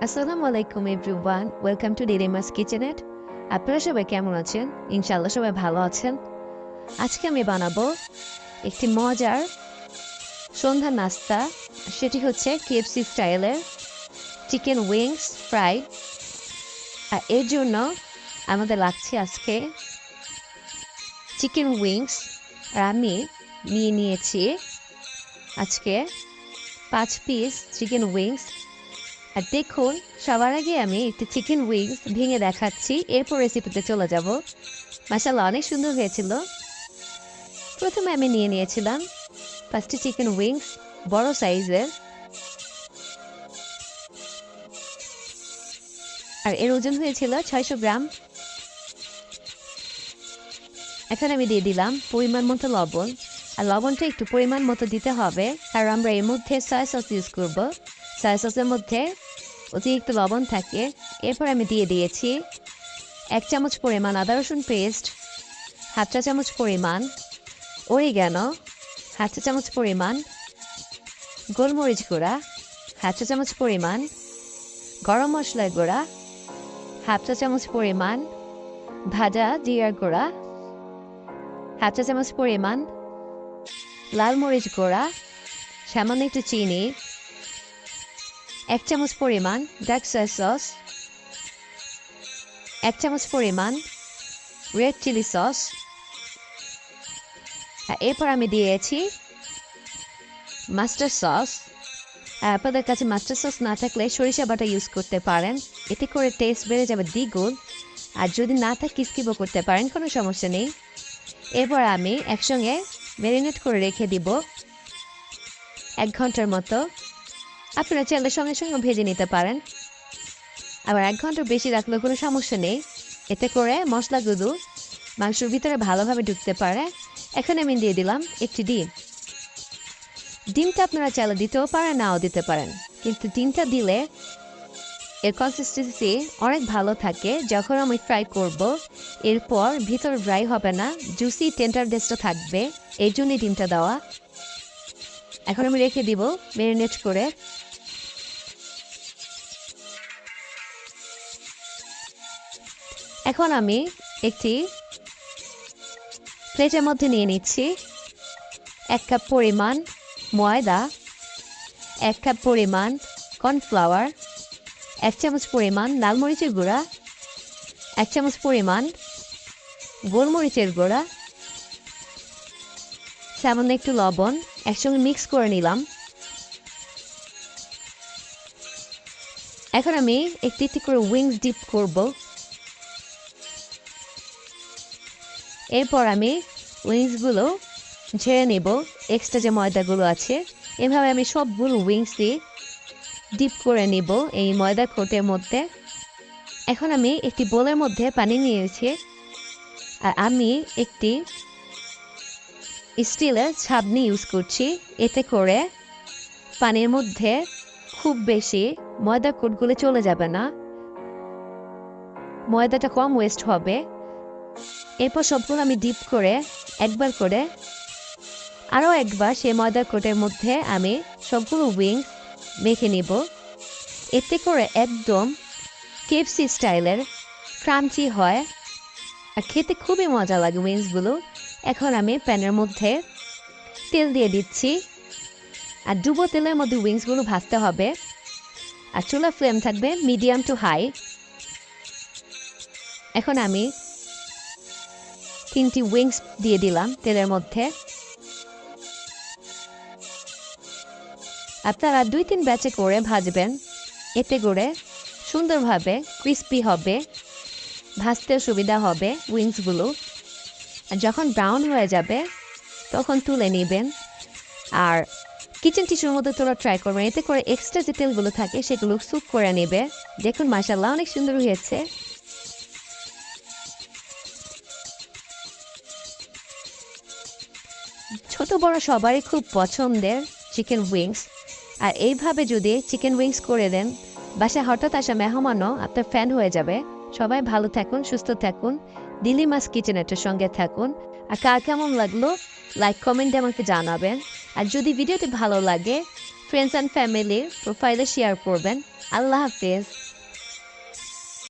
আসসালামু আলাইকুম everyone, welcome to ডিরেমাস কিচেনেট। আপনারা সবাই কেমন আছেন? ইনশাআল্লাহ সবাই ভালো আছেন। আজকে আমি বানাবো একটি মজার সন্ধ্যার নাস্তা। সেটি হচ্ছে KFC স্টাইলের চিকেন উইংস ফ্রাই। আর এর জন্য আমাদের লাগছে আজকে চিকেন উইংস। আর আমি নিয়েছি আজকে 5 পিস চিকেন উইংস। আর দেখুন, সবার আগে আমি একটি চিকেন উইংস ভেঙে দেখাচ্ছি, এরপর রেসিপিতে চলে যাব। মাশাআল্লাহ, অনেক সুন্দর হয়েছিল। প্রথমে আমি নিয়েছিলাম 5টি চিকেন উইংস, বড় সাইজের। আর এর ওজন হয়েছিল 600 গ্রাম। এখন আমি দিয়ে দিলাম পরিমাণ মতো লবণ। আর লবণটা একটু পরিমাণ মতো দিতে হবে, কারণ আমরা এর মধ্যে সয়া সস ইউজ করব। সয়া সসের মধ্যে অতিরিক্ত লবণ থাকে। এরপর আমি দিয়ে দিয়েছি 1 চামচ পরিমাণ আদা রসুন পেস্ট, 1/2 চা চামচ পরিমাণ অরিগ্যানো, 1/2 চা চামচ পরিমাণ গোলমরিচ গুঁড়া, 1/2 চা চামচ পরিমাণ গরম মশলার গুঁড়া, 1/2 চা চামচ পরিমাণ ভাজা জিরার গুঁড়া, 1/2 চা চামচ পরিমাণ লাল মরিচ গুঁড়া, সামান্য একটু চিনি, 1 চামচ পরিমাণ ডার্ক সয়া সস, 1 চামচ পরিমাণ রেড চিলি সস। এরপর আমি দিয়েছি মাস্টার্ড সস। আপনাদের কাছে মাস্টার্ড সস না থাকলে সরিষা বাটা ইউজ করতে পারেন, এতে করে টেস্ট বেড়ে যাবে দ্বিগুণ। আর যদি না থাকে স্কিপও করতে পারেন, কোনো সমস্যা নেই। এরপর আমি একসঙ্গে ম্যারিনেট করে রেখে দিব 1 ঘন্টার মতো। আপনারা চাইলে সঙ্গে সঙ্গে ভেজে নিতে পারেন, আবার 1 ঘন্টার বেশি রাখলেও কোনো সমস্যা নেই, এতে করে মশলাগুলো মাংসের ভিতরে ভালোভাবে ঢুকতে পারে। এখন আমি দিয়ে দিলাম একটি ডিম। ডিমটা আপনারা চাইলে দিতেও পারেন, নাও দিতে পারেন, কিন্তু ডিমটা দিলে এর কনসিস্টেন্সি অনেক ভালো থাকে। যখন আমি ফ্রাই করব, এরপর ভিতর ড্রাই হবে না, জুসি টেন্ডারনেসটা থাকবে, এই জন্যই ডিমটা দেওয়া। এখন আমি রেখে দিব ম্যারিনেট করে। এখন আমি একটি প্লেটের মধ্যে নিয়ে নিচ্ছি 1 কাপ পরিমাণ ময়দা, 1 কাপ পরিমাণ কর্নফ্লাওয়ার, 1 চামচ পরিমাণ লাল মরিচের গুঁড়া, 1 চামচ পরিমাণ গোলমরিচের গুঁড়া, সামান্য একটু লবণ, একসঙ্গে মিক্স করে নিলাম। এখন আমি একটি একটি করে উইংস ডিপ করব। এরপর আমি উইংসগুলো ঝেড়ে নেব, এক্সট্রা যে ময়দাগুলো আছে। এভাবে আমি সবগুলো উইংসই ডিপ করে নিব এই ময়দা কোটের মধ্যে। এখন আমি একটি বোলের মধ্যে পানি নিয়েছি, আর আমি একটি স্টিলের ছাঁকনি ইউজ করছি, এতে করে পানির মধ্যে খুব বেশি ময়দা কোটগুলো চলে যাবে না, ময়দাটা কম ওয়েস্ট হবে। এরপর সবগুলো আমি ডিপ করে একবার করে আরও একবার সেই ময়দা কোটের মধ্যে আমি সবগুলো উইংস মেখে নিব। এতে করে একদম KFC স্টাইলের ক্রাঞ্চি হয়, আর খেতে খুবই মজা লাগে উইংসগুলো। এখন আমি প্যানের মধ্যে তেল দিয়ে দিচ্ছি, আর ডুবো তেলের মধ্যে উইংসগুলো ভাজতে হবে। আর চুলা ফ্লেম থাকবে মিডিয়াম টু হাই। এখন আমি 3টি উইংস দিয়ে দিলাম তেলের মধ্যে। আপনারা 2-3 ব্যাচে করে ভাজবেন, এতে করে সুন্দরভাবে ক্রিস্পি হবে, ভাজতেও সুবিধা হবে উইংসগুলো। আর যখন ব্রাউন হয়ে যাবে তখন তুলে নেবেন, আর কিচেন টিস্যুর মধ্যে তোলা ট্রাই করবেন, এতে করে এক্সট্রা যে তেলগুলো থাকে সেগুলো সুপ করে নেবে। দেখুন, মাশাআল্লাহ, অনেক সুন্দর হয়েছে। ছোট বড় সবারই খুব পছন্দের চিকেন উইংস। আর এইভাবে যদি চিকেন উইংস করে দেন, বাসায় হঠাৎ আসা মেহমানও আপনার ফ্যান হয়ে যাবে। সবাই ভালো থাকুন, সুস্থ থাকুন, ডিরেমাস কিচেনেটের সঙ্গে থাকুন। আর কার কেমন লাগলো লাইক কমেন্টে আমাকে জানাবেন। আর যদি ভিডিওটি ভালো লাগে, ফ্রেন্ডস অ্যান্ড ফ্যামিলির প্রোফাইলে শেয়ার করবেন। আল্লাহ হাফেজ।